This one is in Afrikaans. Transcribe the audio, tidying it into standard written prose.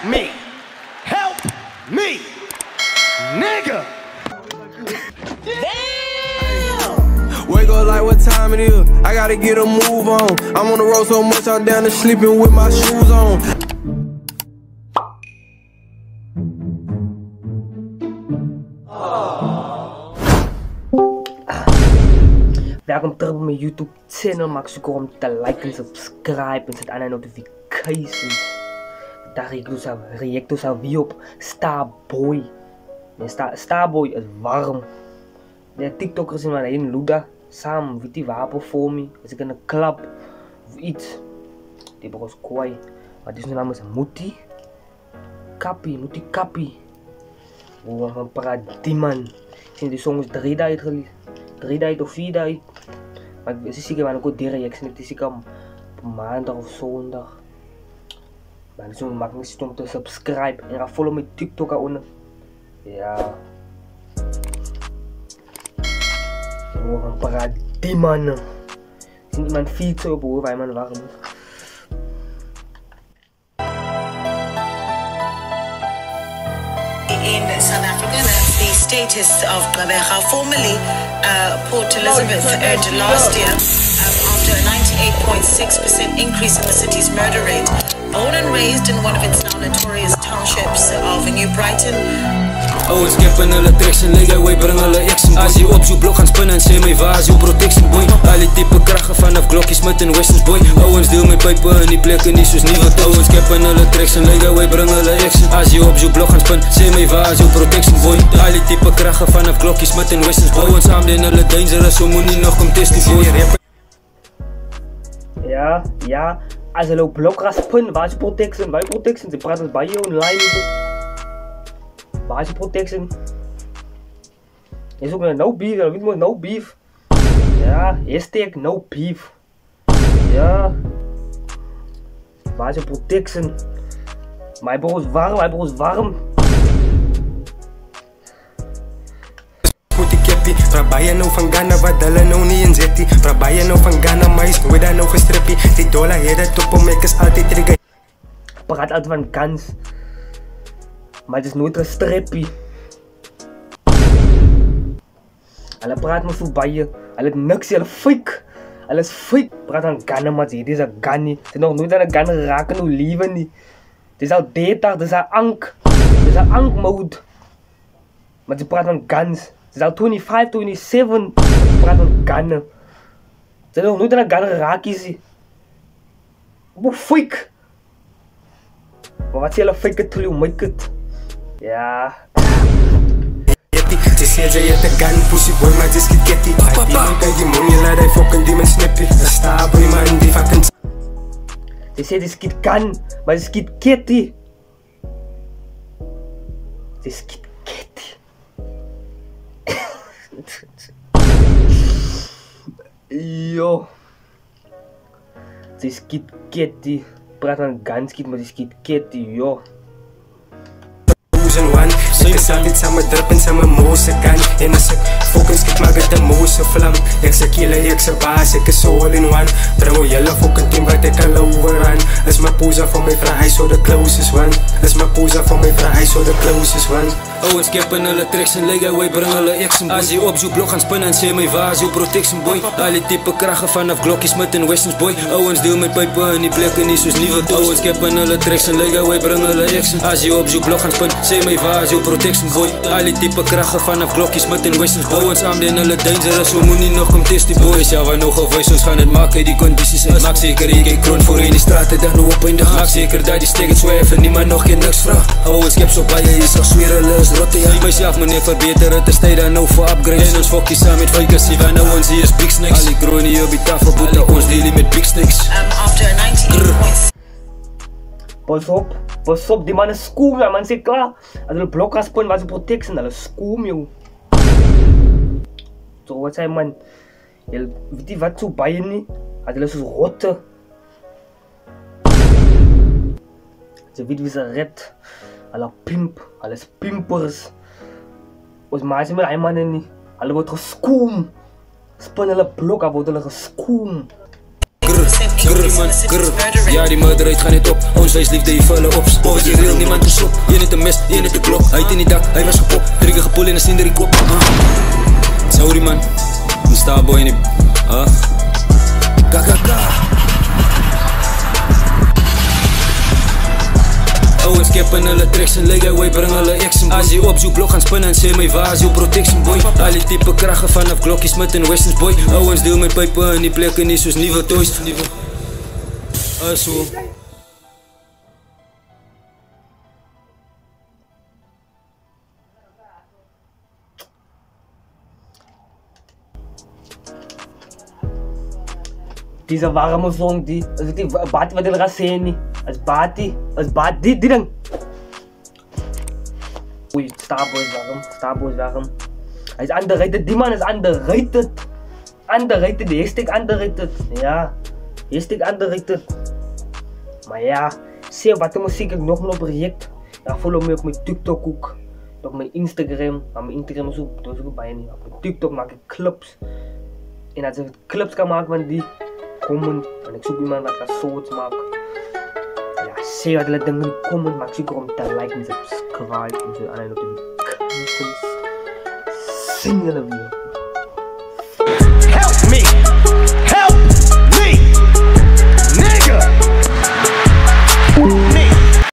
me. Help me. Nigga. Wake up like what time it is. I gotta get a move on. I'm on the road so much I'm down to sleeping with my shoes on. Welkom terug bij mijn YouTube channel. Maak zeker om te liken en subscribe en zet aan de notifications. Daar react dus alweer op Starboy. Starboy is warm. De TikTokkers zijn maar in Luda. Samen met die wapen voor me. Als ik in een club of iets. Die bros kwaai. Maar deze naam is Muti Kappie. We gaan praten die man. Sinds die song is 3 dagen release. 3 dagen of 4 dagen. Maar ik zie zeker wanneer ik die reactie niet. Het is zeker op maandag of zondag. Maar dus maak niet om te subscribe. En ga follow mijn TikTok daaronder. Ja. We gaan praten die man. Zie iemand fietsen op hoe wij man warm is. In South Africa, that's the status of Gqeberha, formerly Port Elizabeth, earned last year after a 98.6% increase in the city's murder rate. Born and raised in one of its now notorious townships of New Brighton. Oh, ik heb een hele tracks en leg wij brengen alle action. Als je op zo'n blok gaan spinnen en sê my waar is jou protection boy. Alle type krachten vanaf Glockies met een Westens boy. Owens deel my pijpen in die plekken niet soos nieuwe touw. Ik heb een hele tracks en leg wij brengen alle action. Als je op zo'n blok gaan spinnen, sê my waar is jou protection boy. Alle type krachten vanaf Glockies met een Westens boy. Ons samen in hele dangerous, so moet nie nog kom testen boy. Ja. Als je op blok gaat spinnen, waar is je protection? Waar is je protection? Ze praten bij je online. Waar is je protection? Je zoekt naar no beef, weet je no beef. Ja, hashtag no beef. Ja. Waar is je protection? Mijn bro is warm, Prabaia nou van Ghana, wat hulle nou nie in zetie. Prabaia nou van Ghana, maar is nooit daar nou gestrippie. Die dollar het het op om ek is altyd trigger. Praat altijd van kans. Maar het is nooit een strippie. Hulle praat me voorbij je. Hulle het niks, hulle fake. Hulle is fake. Praat aan Ghana, maar dit is een gun niet. Ze nog nooit aan een gun raken, hoe lieven niet. Het is al data, het is al ank. Het is al ank mode. Maar ze praat aan guns. Het is al 25, 27. Ze praat aan gunnen. Ze nog nooit aan een gun raken. Hoe fake. Maar wat is hulle fake it till you make it? Ja. Ze sê jy het 'n gun, pussy boy, maar just get it. Die man kan jy moenie laat hy fucking demon snippy. Sta boy man, die fucking. Ze sê dis skiet gun, maar dis skiet kitty. Dis skiet kitty. Yo. Dis skiet kitty. Praat aan gun skiet, maar dis skiet kitty, yo. Ek is altyd samen drip en samen moose kan. En as ek fucking skiet maak het een moose vlam. Ek se killer, ek se baas, ek is all in one. Bring jylle fucking team wat ek al overrun. Is my posa van my vrou, hy so the closest one. Is my posa van my vrou, hy so the closest one. Oh, ons skep in hulle tracks en leg wij bring hulle action boy. As jy op zo'n blok gaan spinnen en sê my waar is jou protection boy. Alle type krachten vanaf Glockies met een Westens boy. Owens deel my pijpen in die plekken niet soos nieuwe touw. Ons skep in hulle tracks en leg wij bring hulle action. As jy op zo'n blok gaan spinnen, sê my waar is jou protection boy. Alle type krachten vanaf Glockies met een Westens boy. Ons samen in hulle dangerous, so moet nie nog kom test die boy. Ja, wat nog gewees, ons gaan het maken, die condities uit. Maak zeker, jy kyk kroon voor in die straat, dan nou op in de maak zeker dat die steek het zwijf en niemand nog geen niks vraag. Oh, ons skep so baie, jy sal sweer hulle is rotte, ja. Myself meneer verbeter, het is tyd dan nou voor upgrades. En ons fokkie saam met vikers, die van nou ons hier is big snakes. Al die kroon hier op die tafel, boete, ons dealie met big snakes. After a 98. Pas op, die man is skoom, ja, man sê klaar. Als hulle blok gaan spinnen, wat is protection, hulle skoom, joh. Zo, wat zei man? Weet je wat zo bij je niet? Als hulle soos rotte. Ze weet wie ze redt. Hulle pimp, hulle is pimpers. Ons maak ze met die mannen niet. Hulle wordt geskoom. Spin hulle blok, word hulle geskoom. increase in the city's murder rate. Ja, die murder rate gaan net op. Ons wys liefde, jy vulle op. Of jy real, niemand te slop. Jy net 'n mes, jy net 'n klok. Hy het in die dak, hy was gepop. 3 keer gepoel en 'n sinder die kop. Sorry man, een starboy in die... KKK. Ouwens keppen hulle tracks en leg away, bring hulle action boy. As jy op zoek blok gaan spinnen en sê my waar is jou protection boy. Al die type kragge vanaf Glockie Smith en Westons boy. Ouwens deel met pype in die plekke nie soos nuwe toys. So Diese warme song, die Bati wat hulle gaan sê nie. As Bati die ding. Oei, Starboy is warm. Hy is underrated, die man is underrated. Underrated, hashtag underrated. Ja, hashtag underrated. Maar ja, sê wat muziek ek nog op project. Ja, follow me op my TikTok ook. Op my Instagram. Maar my Instagram is ook, dat is ook baie nie. Op my TikTok maak ek clips. En as ek clips kan maak van die comment, en ek soek iemand wat kan shorts maak. Ja, sê wat hulle ding in die comment, maak seker om te like en subscribe en so aan notifications. Sien julle weer.